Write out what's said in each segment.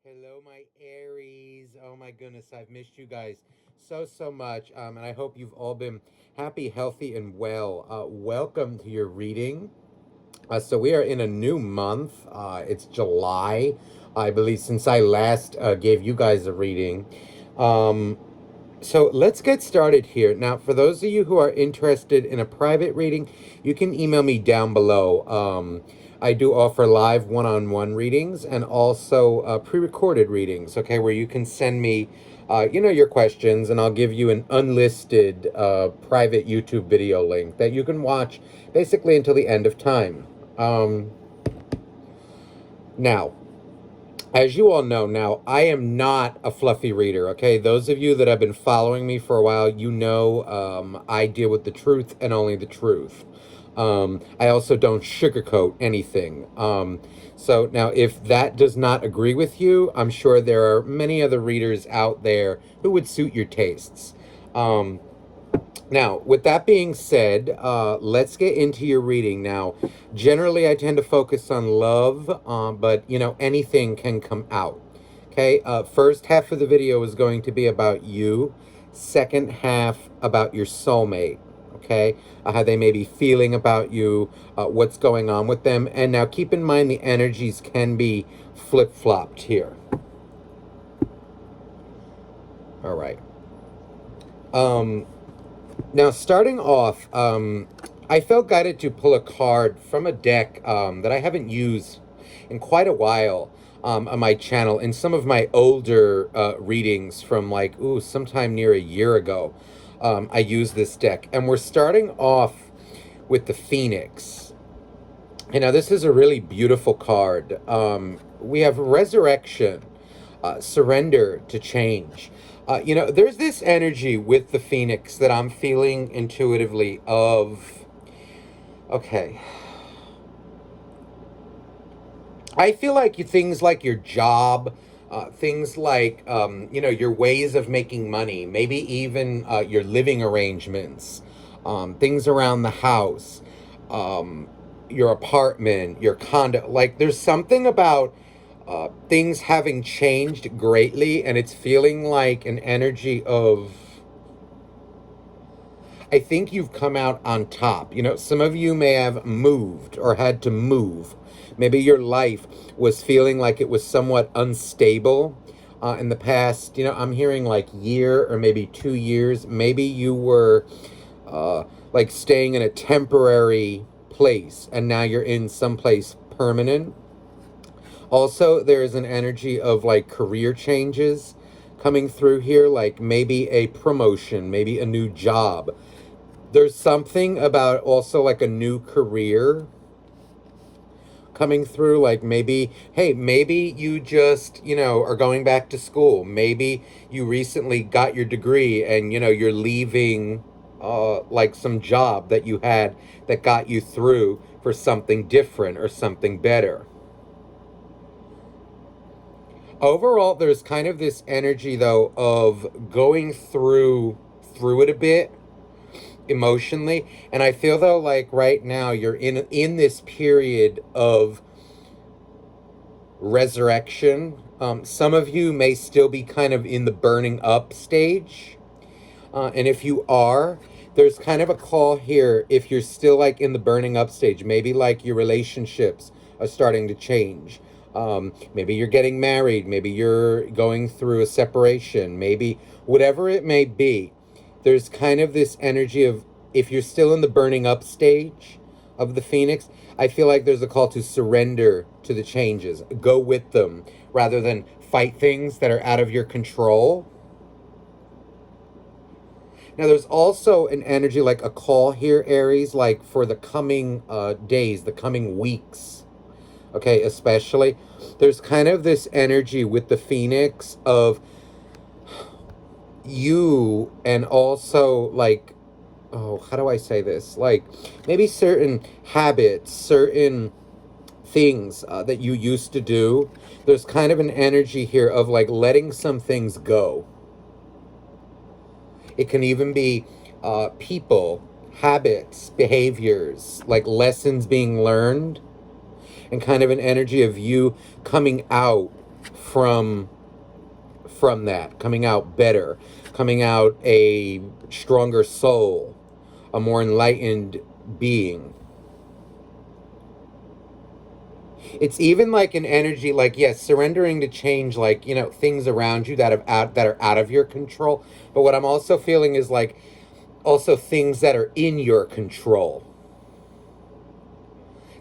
Hello, my Aries. Oh my goodness, I've missed you guys so much. And I hope you've all been happy, healthy, and well. Welcome to your reading. So we are in a new month. It's July, I believe, since I last gave you guys a reading. Um, so let's get started here. Now, for those of you who are interested in a private reading, you can email me down below. I do offer live one-on-one readings and also pre-recorded readings, okay, where you can send me, your questions, and I'll give you an unlisted private YouTube video link that you can watch basically until the end of time. Now, as you all know now, I am not a fluffy reader, okay? Those of you that have been following me for a while, you know I deal with the truth and only the truth. I also don't sugarcoat anything. So now, if that does not agree with you, I'm sure there are many other readers out there who would suit your tastes. Now, with that being said, let's get into your reading. Now, generally, I tend to focus on love, but, anything can come out. Okay, first half of the video is going to be about you. Second half about your soulmate. Okay, how they may be feeling about you, what's going on with them. And now keep in mind the energies can be flip-flopped here. All right. Now, starting off, I felt guided to pull a card from a deck that I haven't used in quite a while on my channel. In some of my older readings from sometime near a year ago, I used this deck. And we're starting off with the Phoenix. And now this is a really beautiful card. We have Resurrection, surrender to change. There's this energy with the Phoenix that I'm feeling intuitively of, okay, I feel like things like your job, things like, your ways of making money, maybe even your living arrangements, things around the house, your apartment, your condo. Like, there's something about things having changed greatly, and it's feeling like an energy of, I think you've come out on top. Some of you may have moved or had to move. Maybe your life was feeling like it was somewhat unstable in the past. I'm hearing like year or maybe 2 years. Maybe you were like staying in a temporary place and now you're in someplace permanent. Also, there is an energy of like career changes coming through here, like maybe a promotion, maybe a new job. There's something about also like a new career coming through, like maybe, hey, maybe you just, are going back to school. Maybe you recently got your degree and, you're leaving like some job that you had that got you through for something different or something better. Overall, there's kind of this energy though of going through it a bit emotionally, and I feel though like right now you're in this period of resurrection. Some of you may still be kind of in the burning up stage, and if you are, there's kind of a call here. If you're still like in the burning up stage, maybe like your relationships are starting to change. Maybe you're getting married, maybe you're going through a separation, maybe whatever it may be. There's kind of this energy of, if you're still in the burning up stage of the Phoenix, I feel like there's a call to surrender to the changes. Go with them rather than fight things that are out of your control. Now, there's also an energy, like a call here, Aries, like for the coming days, the coming weeks. Okay, especially, there's kind of this energy with the Phoenix of you, and also like, oh, how do I say this? Like maybe certain habits, certain things that you used to do. There's kind of an energy here of like letting some things go. It can even be people, habits, behaviors, like lessons being learned, and kind of an energy of you coming out from that, coming out better, coming out a stronger soul, a more enlightened being. It's even like an energy, like, yes, surrendering to change, like, things around you that are out of your control. But what I'm also feeling is like also things that are in your control,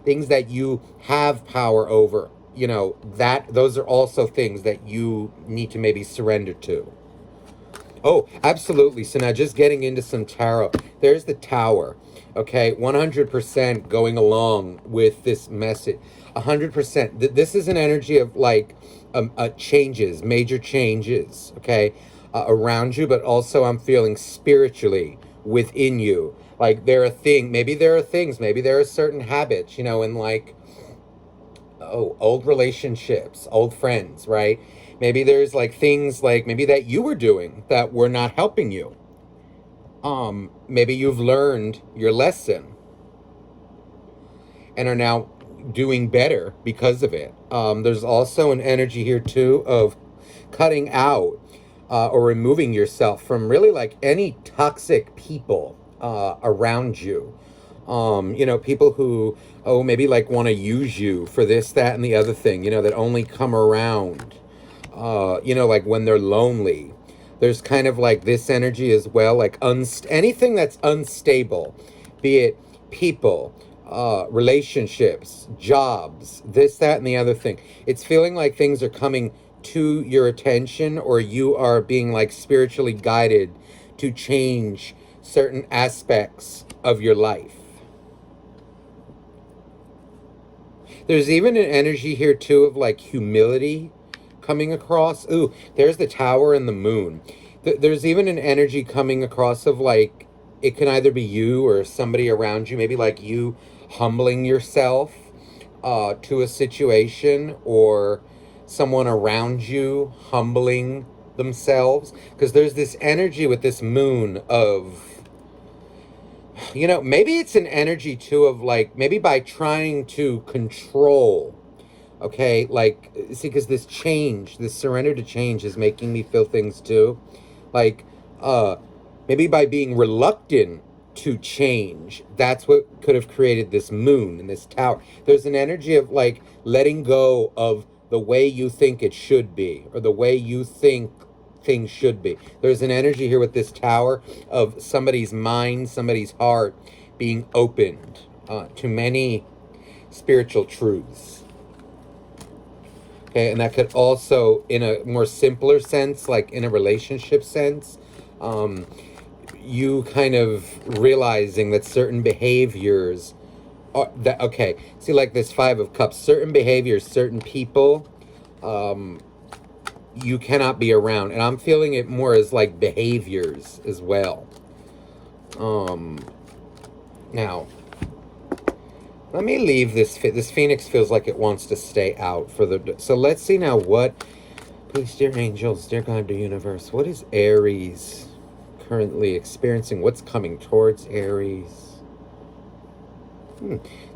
things that you have power over. That those are also things that you need to maybe surrender to. Oh, absolutely. So now just getting into some tarot. There's the Tower. Okay, 100% going along with this message. 100%. This is an energy of like changes, major changes, okay, around you, but also I'm feeling spiritually within you. Like maybe there are things, maybe there are certain habits, and like, oh, old relationships, old friends, right? Maybe there's like things like maybe that you were doing that were not helping you. Maybe you've learned your lesson and are now doing better because of it. There's also an energy here too of cutting out or removing yourself from really like any toxic people around you. People who, oh, maybe like want to use you for this, that, and the other thing, that only come around, like when they're lonely. There's kind of like this energy as well, like anything that's unstable, be it people, relationships, jobs, this, that, and the other thing. It's feeling like things are coming to your attention, or you are being like spiritually guided to change certain aspects of your life. There's even an energy here too of like humility coming across. Ooh, there's the Tower and the Moon. There's even an energy coming across of like it can either be you or somebody around you, maybe like you humbling yourself to a situation, or someone around you humbling themselves, because there's this energy with this moon of, maybe it's an energy too of like maybe by trying to control. Okay, like, see, because this surrender to change is making me feel things too. Like, maybe by being reluctant to change, that's what could have created this moon and this tower. There's an energy of like letting go of the way you think it should be, or the way you think things should be. There's an energy here with this tower of somebody's mind, somebody's heart being opened to many spiritual truths. Okay, and that could also, in a more simpler sense, like in a relationship sense, you kind of realizing that certain behaviors are that, okay, see, like this Five of Cups, certain behaviors, certain people, you cannot be around, and I'm feeling it more as like behaviors as well. Now, let me leave this. This Phoenix feels like it wants to stay out for the. So let's see now what. Please, dear angels, dear God, dear universe, what is Aries currently experiencing? What's coming towards Aries?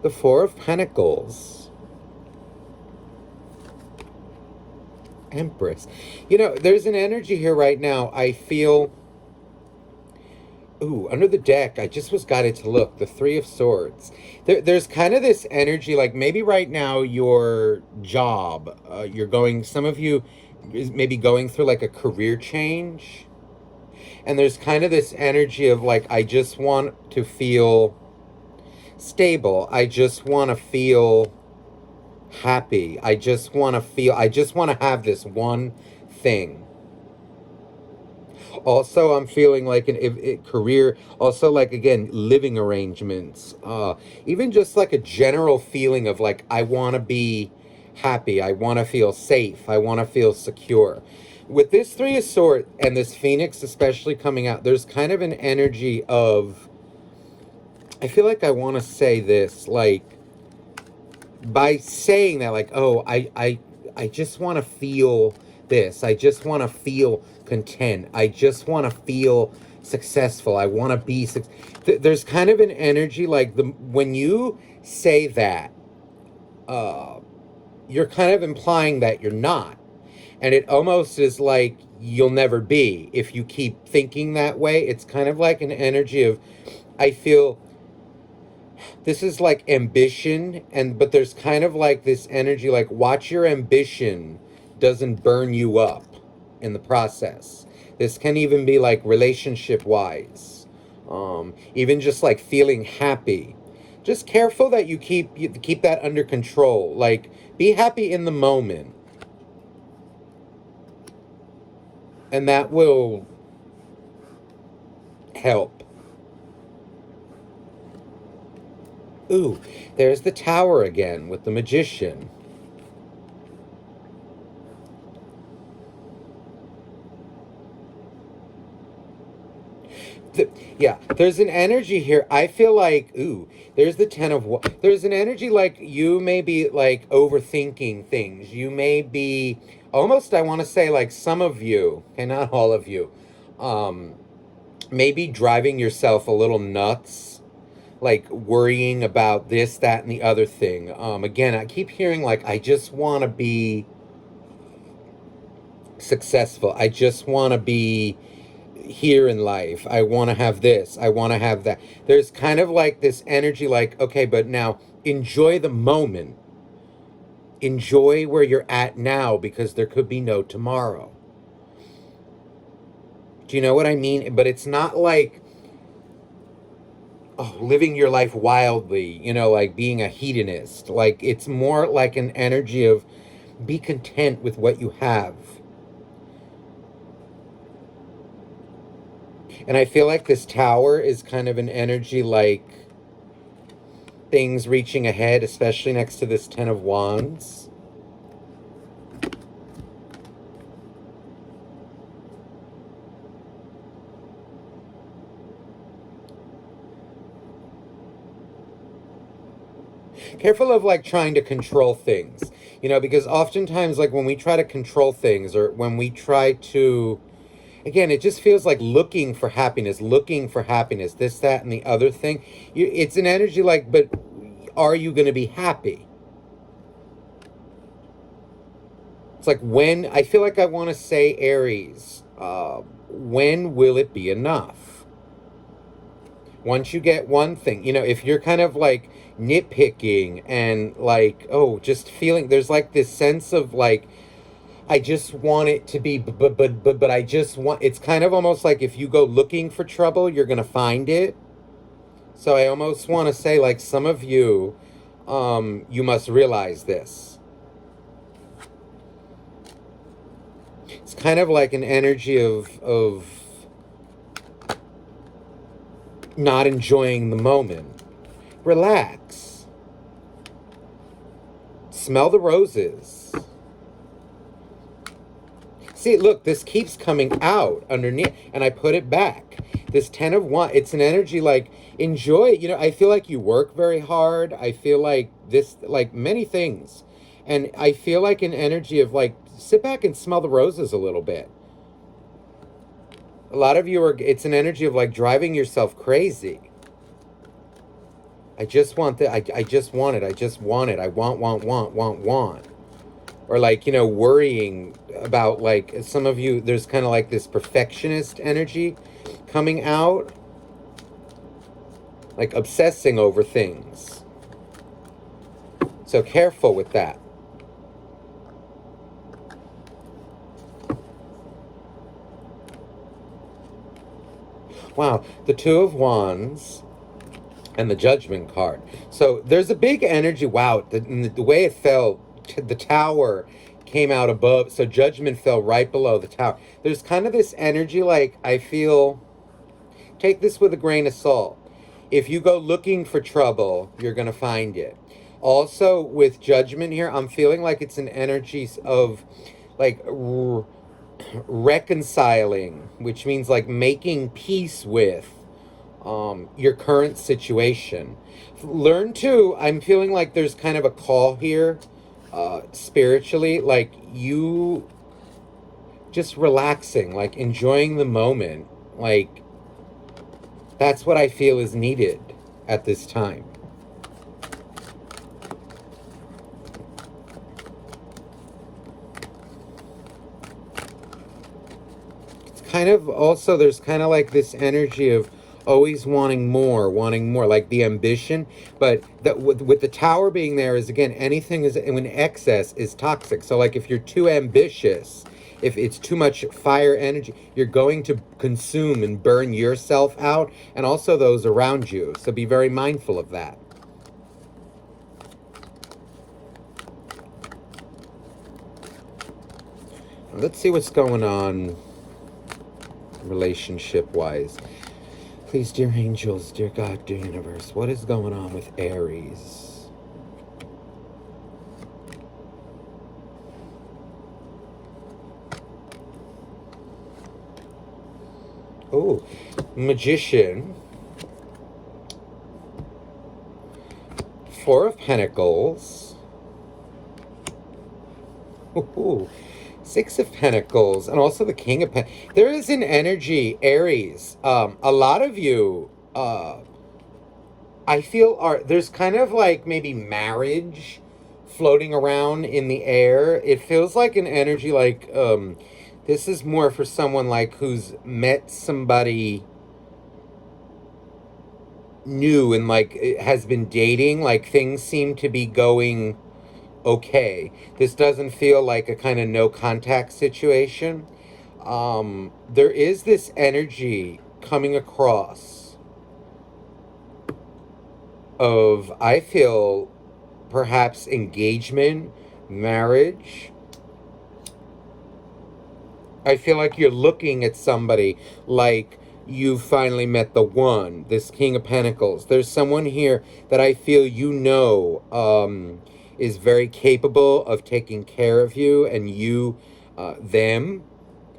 The Four of Pentacles. Empress. There's an energy here right now. I feel. Ooh, under the deck, I just was guided to look. The Three of Swords. There's kind of this energy, like maybe right now your job, some of you is maybe going through like a career change. And there's kind of this energy of like, I just want to feel stable. I just want to feel happy. I just want to have this one thing. Also, I'm feeling like a career, also like, again, living arrangements, even just like a general feeling of like, I want to be happy. I want to feel safe. I want to feel secure. With this Three of Swords and this Phoenix especially coming out, there's kind of an energy of, I feel like I want to say this, like, by saying that, like, oh, I just want to feel this. I just want to feel content. I just want to feel successful. I want to be there's kind of an energy like when you say that, you're kind of implying that you're not. And it almost is like you'll never be if you keep thinking that way. It's kind of like an energy of, I feel this is like ambition, and but there's kind of like this energy like watch your ambition doesn't burn you up in the process. This can even be like relationship wise, even just like feeling happy. Just careful that you keep that under control. Like be happy in the moment, and that will help. Ooh, there's the tower again with the magician. Yeah, there's an energy here. I feel like, ooh, there's the there's an energy like you may be like overthinking things. You may be almost, I want to say, like some of you, okay, not all of you, um, maybe driving yourself a little nuts, like worrying about this, that, and the other thing. Again, I keep hearing like, I just want to be successful. I just want to be here in life. I want to have this. I want to have that. There's kind of like this energy like, okay, but now enjoy the moment. Enjoy where you're at now because there could be no tomorrow. Do you know what I mean? But it's not like, oh, living your life wildly, like being a hedonist. Like it's more like an energy of be content with what you have. And I feel like this tower is kind of an energy like things reaching ahead, especially next to this Ten of Wands. Careful of like trying to control things, because oftentimes, like when we try to control things or when we try to, again, it just feels like looking for happiness, this, that, and the other thing. It's an energy like, but are you going to be happy? It's like when I feel like I want to say, Aries, when will it be enough? Once you get one thing, if you're kind of like nitpicking and like, oh, just feeling, there's like this sense of like, I just want it to be, but I just want, it's kind of almost like if you go looking for trouble, you're going to find it. So I almost want to say, like, some of you, you must realize this. It's kind of like an energy of not enjoying the moment. Relax. Smell the roses. See, look, this keeps coming out underneath, and I put it back. This Ten of Wands, it's an energy like, enjoy it. I feel like you work very hard. I feel like this, like many things. And I feel like an energy of like, sit back and smell the roses a little bit. A lot of you it's an energy of like driving yourself crazy. I just want that. I just want it. I just want it. I want. Or like, worrying about like some of you, there's kind of like this perfectionist energy coming out, like obsessing over things. So careful with that. Wow, the Two of Wands and the Judgment card. So there's a big energy. Wow, the way it fell, the Tower came out above, so Judgment fell right below the Tower. There's kind of this energy like, I feel, take this with a grain of salt. If you go looking for trouble, you're going to find it. Also, with Judgment here, I'm feeling like it's an energy of like reconciling, which means like making peace with your current situation. Learn to, I'm feeling like there's kind of a call here spiritually, like you just relaxing, like enjoying the moment. Like that's what I feel is needed at this time. kind of also, there's kind of like this energy of always wanting more, like the ambition. But with the tower being there is, again, anything is when excess is toxic. So like if you're too ambitious, if it's too much fire energy, you're going to consume and burn yourself out and also those around you. So be very mindful of that. Let's see what's going on relationship wise. Please, dear angels, dear God, dear universe, what is going on with Aries? Oh, Magician. Four of Pentacles. Ooh. Six of Pentacles, and also the King of Pentacles. There is an energy, Aries. A lot of you, I feel, there's kind of like maybe marriage floating around in the air. It feels like an energy like, this is more for someone like who's met somebody new and like has been dating. Like things seem to be going okay. This doesn't feel like a kind of no contact situation. There is this energy coming across of, I feel, perhaps engagement, marriage. I feel like you're looking at somebody like you finally met the one, this King of Pentacles. There's someone here that I feel is very capable of taking care of you and you them.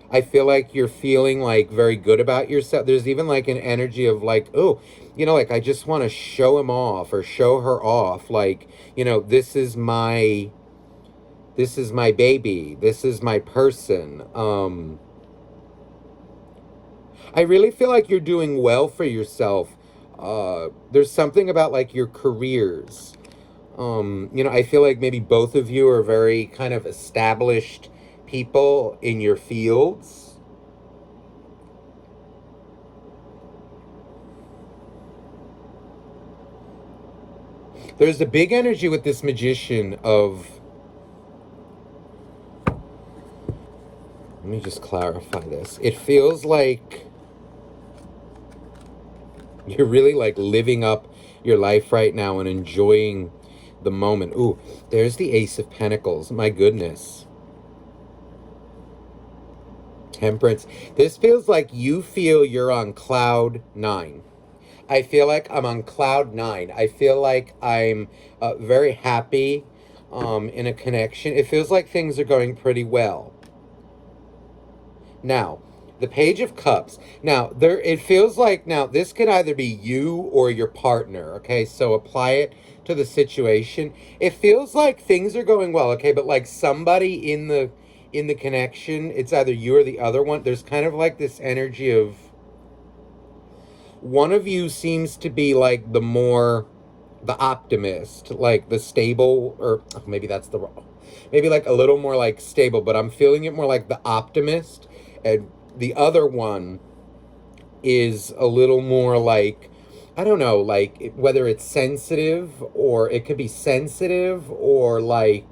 I feel like you're feeling like very good about yourself. There's even like an energy of like, oh, like I just want to show him off or show her off. Like, this is my baby. This is my person. I really feel like you're doing well for yourself. There's something about like your careers. I feel like maybe both of you are very kind of established people in your fields. There's a big energy with this Magician of, let me just clarify this. It feels like you're really like living up your life right now and enjoying the moment. Ooh, there's the Ace of Pentacles. My goodness. Temperance. This feels like you feel you're on cloud 9. I feel like I'm on cloud 9. I feel like I'm very happy in a connection. It feels like things are going pretty well. Now, the Page of Cups. Now, it feels like, now, this could either be you or your partner, okay? So apply it to the situation. It feels like things are going well, okay? But like somebody in the connection, it's either you or the other one. There's kind of like this energy of one of you seems to be like the optimist, like the stable, or maybe that's the wrong, maybe like a little more like stable, but I'm feeling it more like the optimist. And the other one is a little more like, I don't know, like whether it's sensitive, or it could be sensitive, or like,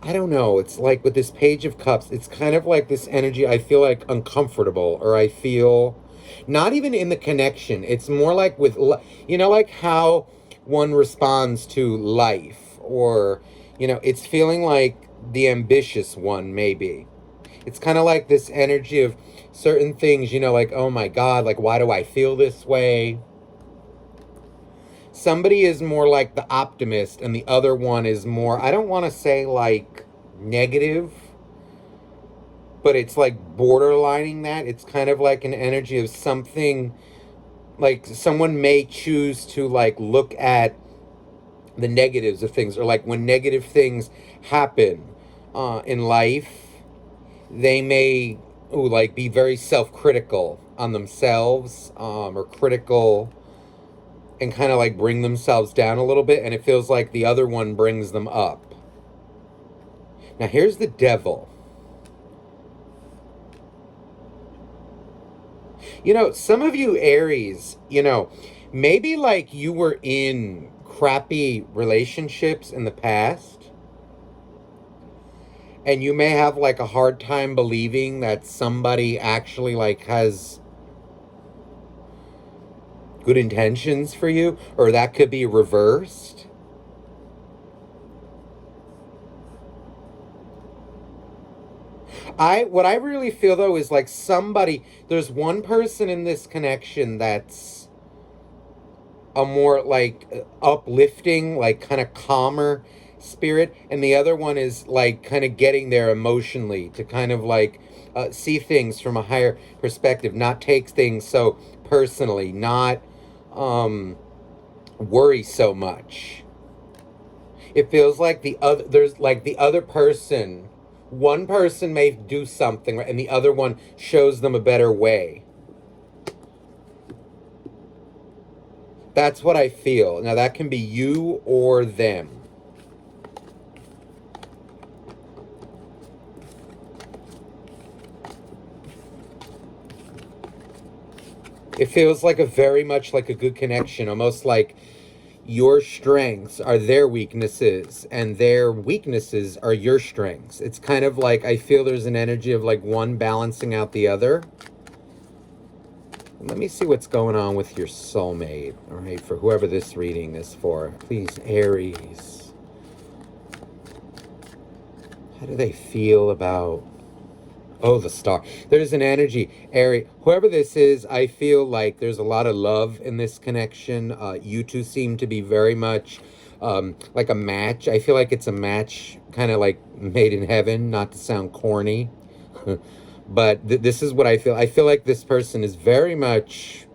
I don't know. It's like with this Page of Cups, it's kind of like this energy. I feel like uncomfortable, or I feel not even in the connection. It's more like with, like how one responds to life, or, it's feeling like the ambitious one, maybe. It's kind of like this energy of certain things, like, oh my God, like, why do I feel this way? Somebody is more like the optimist, and the other one is more, I don't want to say like negative, but it's like borderlining that. It's kind of like an energy of something, like someone may choose to like look at the negatives of things, or like when negative things happen in life, they may like be very self-critical on themselves, or critical, and kind of like bring themselves down a little bit, and it feels like the other one brings them up. Now here's the Devil. Some of you Aries, maybe like you were in crappy relationships in the past, and you may have like a hard time believing that somebody actually like has good intentions for you, or that could be reversed. What I really feel though is like there's one person in this connection that's a more like uplifting, like kind of calmer spirit, and the other one is like kind of getting there emotionally to kind of like see things from a higher perspective, not take things so personally, not worry so much. It feels like there's like the other person, one person may do something and the other one shows them a better way. That's what I feel. Now that can be you or them. It feels like a very much like a good connection, almost like your strengths are their weaknesses and their weaknesses are your strengths. It's kind of like I feel there's an energy of like one balancing out the other. Let me see what's going on with your soulmate, all right, for whoever this reading is for. Please, Aries. How do they feel about... Oh, the star. There's an energy. Aries, whoever this is, I feel like there's a lot of love in this connection. You two seem to be very much like a match. I feel like it's a match kind of like made in heaven, not to sound corny. But this is what I feel. I feel like this person is very much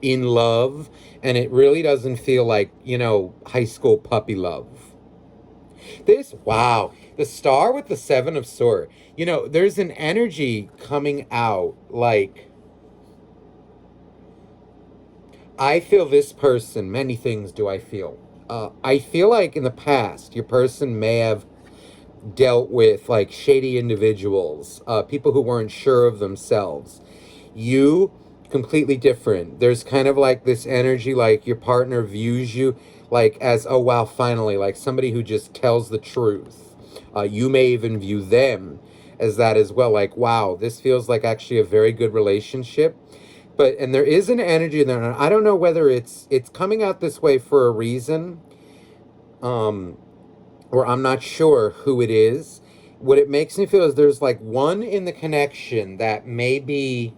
in love, and it really doesn't feel like, high school puppy love. Wow, the star with the Seven of Swords. There's an energy coming out. Like, I feel this person, many things do I feel. I feel like in the past, your person may have dealt with like shady individuals, people who weren't sure of themselves. You, completely different. There's kind of like this energy, like your partner views you like as, oh wow, finally, like somebody who just tells the truth. You may even view them as that as well. Like, wow, this feels like actually a very good relationship. And there is an energy there, and I don't know whether it's coming out this way for a reason. Or I'm not sure who it is. What it makes me feel is there's like one in the connection that maybe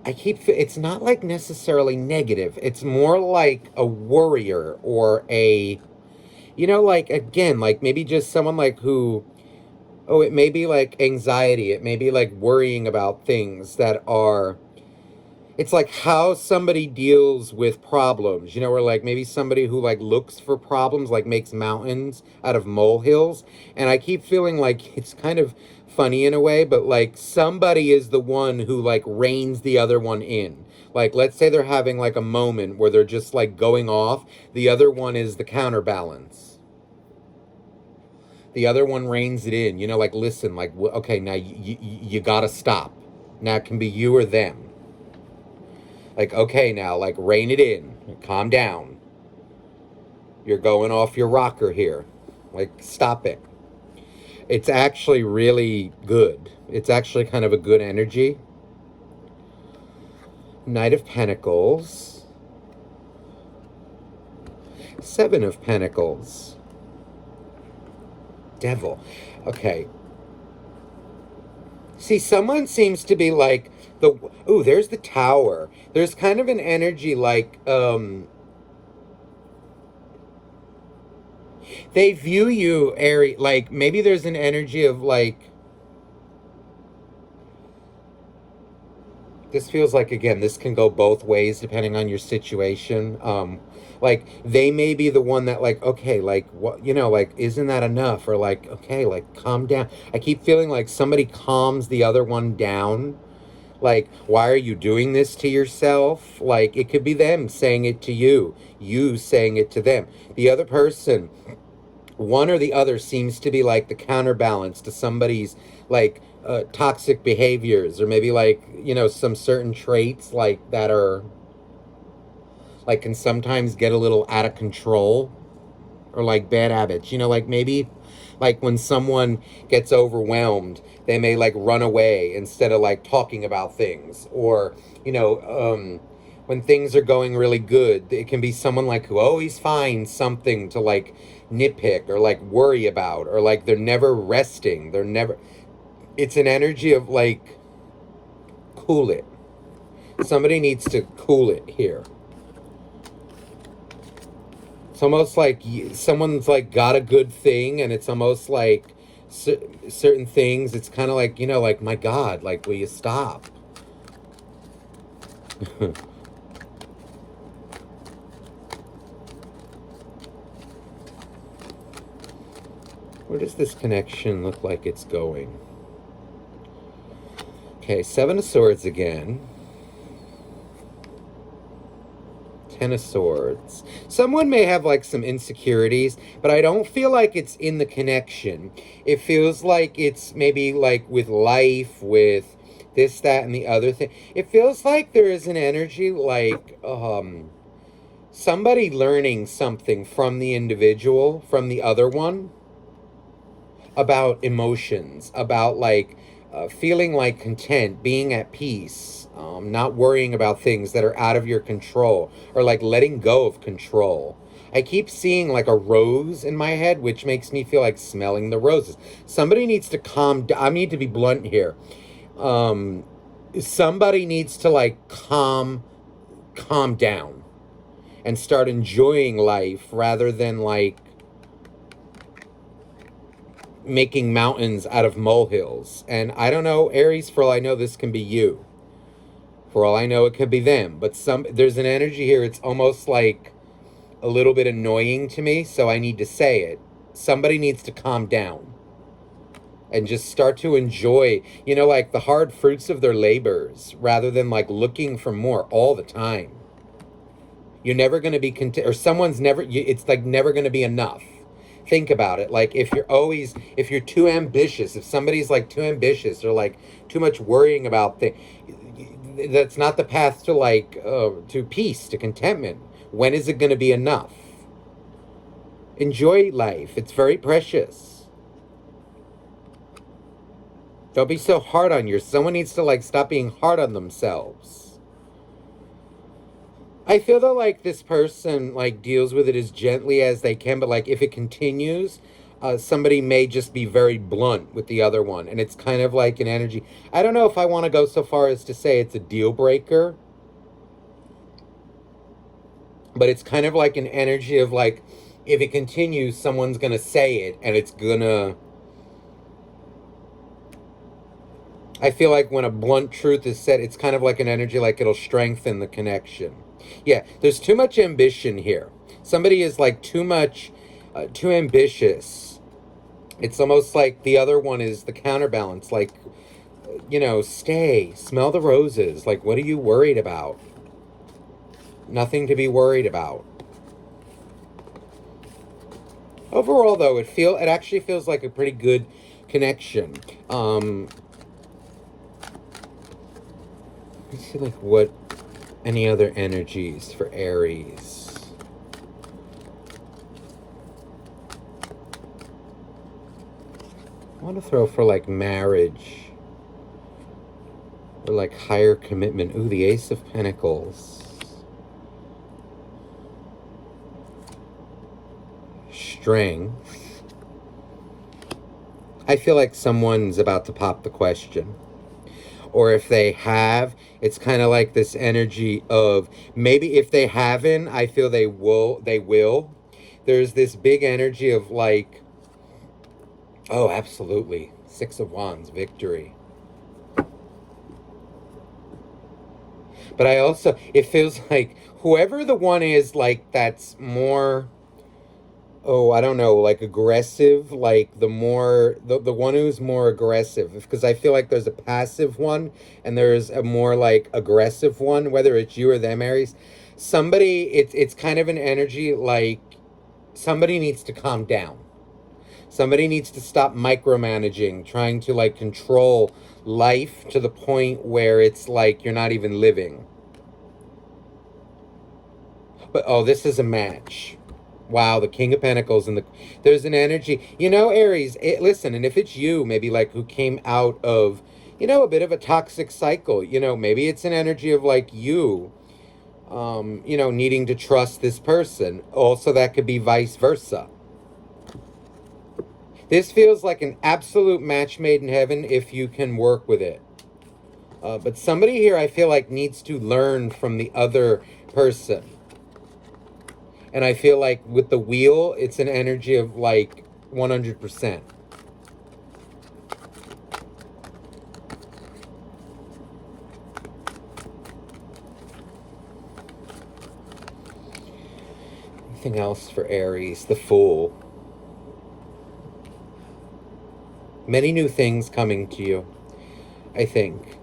it's not like necessarily negative. It's more like a worrier or like again, like maybe just someone like who, oh, it may be like anxiety. It may be like worrying about things that are, it's like how somebody deals with problems, or like maybe somebody who like looks for problems, like makes mountains out of molehills. And I keep feeling like it's kind of funny in a way, but like somebody is the one who like reins the other one in. Like, let's say they're having like a moment where they're just like going off. The other one is the counterbalance. The other one reins it in, like, listen, like, okay, now you gotta stop. Now it can be you or them. Like, okay, now, like, rein it in. Calm down. You're going off your rocker here. Like, stop it. It's actually really good. It's actually kind of a good energy. Knight of Pentacles. Seven of Pentacles. Devil. Okay. See, someone seems to be like there's the Tower. There's kind of an energy like they view you, Aries, like maybe there's an energy of like, this feels like, again, this can go both ways depending on your situation. Like they may be the one that like, okay, like what, like, isn't that enough? Or like, okay, like calm down. I keep feeling like somebody calms the other one down. Like, why are you doing this to yourself? Like, it could be them saying it to you, you saying it to them. The other person one or the other seems to be like the counterbalance to somebody's like toxic behaviors, or maybe like, you know, some certain traits like that are like can sometimes get a little out of control, or like bad habits, you know, like maybe like when someone gets overwhelmed, they may like run away instead of like talking about things, or you know, when things are going really good, it can be someone like who always finds something to like nitpick or like worry about, or like they're never resting, they're never, it's an energy of like cool it. Somebody needs to cool it here. It's almost like someone's like got a good thing, and it's almost like certain things. It's kind of like, you know, like, my God, like, will you stop? Where does this connection look like it's going? Okay, Seven of Swords again. Ten of Swords. Someone may have like some insecurities, but I don't feel like it's in the connection. It feels like it's maybe like with life, with this, that, and the other thing. It feels like there is an energy like somebody learning something from the individual, from the other one, about emotions, about like feeling like content, being at peace, not worrying about things that are out of your control, or like letting go of control. I keep seeing like a rose in my head, which makes me feel like smelling the roses. Somebody needs to calm down. I need to be blunt here. Somebody needs to like calm down and start enjoying life rather than like making mountains out of molehills. And I don't know, Aries, for all I know, this can be you. For all I know, it could be them. But there's an energy here. It's almost like a little bit annoying to me, so I need to say it. Somebody needs to calm down and just start to enjoy, you know, like the hard fruits of their labors, rather than like looking for more all the time. You're never going to be content, or someone's never, it's like never going to be enough. Think about it. Like if you're too ambitious, if somebody's like too ambitious, or like too much worrying about things, that's not the path to like to peace, to contentment. When is it going to be enough? Enjoy life. It's very precious. Don't be so hard on yourself. Someone needs to like stop being hard on themselves. I feel that like this person like deals with it as gently as they can, but like if it continues, somebody may just be very blunt with the other one, and it's kind of like an energy. I don't know if I want to go so far as to say it's a deal breaker, but it's kind of like an energy of like, if it continues, someone's gonna say it, and it's gonna. I feel like when a blunt truth is said, it's kind of like an energy, like it'll strengthen the connection. Yeah, there's too much ambition here. Somebody is like too ambitious. It's almost like the other one is the counterbalance. Like, you know, stay, smell the roses. Like, what are you worried about? Nothing to be worried about. Overall, though, it actually feels like a pretty good connection. Let's see, like, what any other energies for Aries. I want to throw for like marriage, or like higher commitment. Ooh, the Ace of Pentacles. Strength. I feel like someone's about to pop the question. Or if they have, it's kind of like this energy of, maybe if they haven't, I feel they will. There's this big energy of like, oh, absolutely. Six of Wands, victory. But I also, it feels like whoever the one is, like, that's more, oh, I don't know, like aggressive, like the one who's more aggressive, because I feel like there's a passive one and there's a more like aggressive one, whether it's you or them, Aries. Somebody, it's kind of an energy like somebody needs to calm down. Somebody needs to stop micromanaging, trying to like control life to the point where it's like you're not even living. But oh, this is a match. Wow, the King of Pentacles and there's an energy. You know, Aries, listen, and if it's you, maybe like who came out of, a bit of a toxic cycle, maybe it's an energy of like you, needing to trust this person. Also, that could be vice versa. This feels like an absolute match made in heaven if you can work with it. But somebody here I feel like needs to learn from the other person. And I feel like with the wheel, it's an energy of like 100%. Anything else for Aries? The Fool. Many new things coming to you, I think.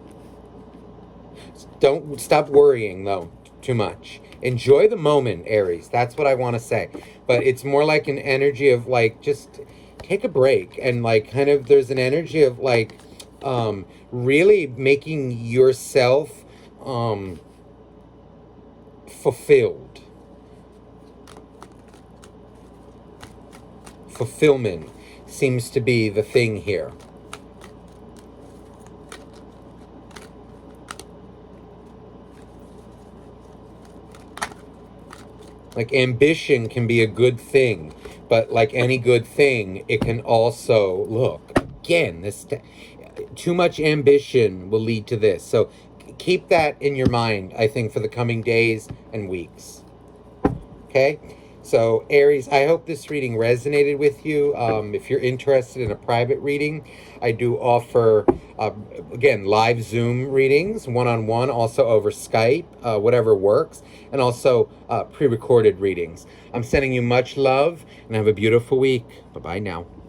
Don't stop worrying, though, too much. Enjoy the moment, Aries. That's what I want to say. But it's more like an energy of, like, just take a break. And, like, kind of, there's an energy of, like, really making yourself fulfilled. Fulfillment seems to be the thing here. Like, ambition can be a good thing, but like any good thing, it can also, look, again, too much ambition will lead to this. So keep that in your mind, I think, for the coming days and weeks. Okay? So, Aries, I hope this reading resonated with you. If you're interested in a private reading, I do offer, again, live Zoom readings, one-on-one, also over Skype, whatever works, and also pre-recorded readings. I'm sending you much love, and have a beautiful week. Bye-bye now.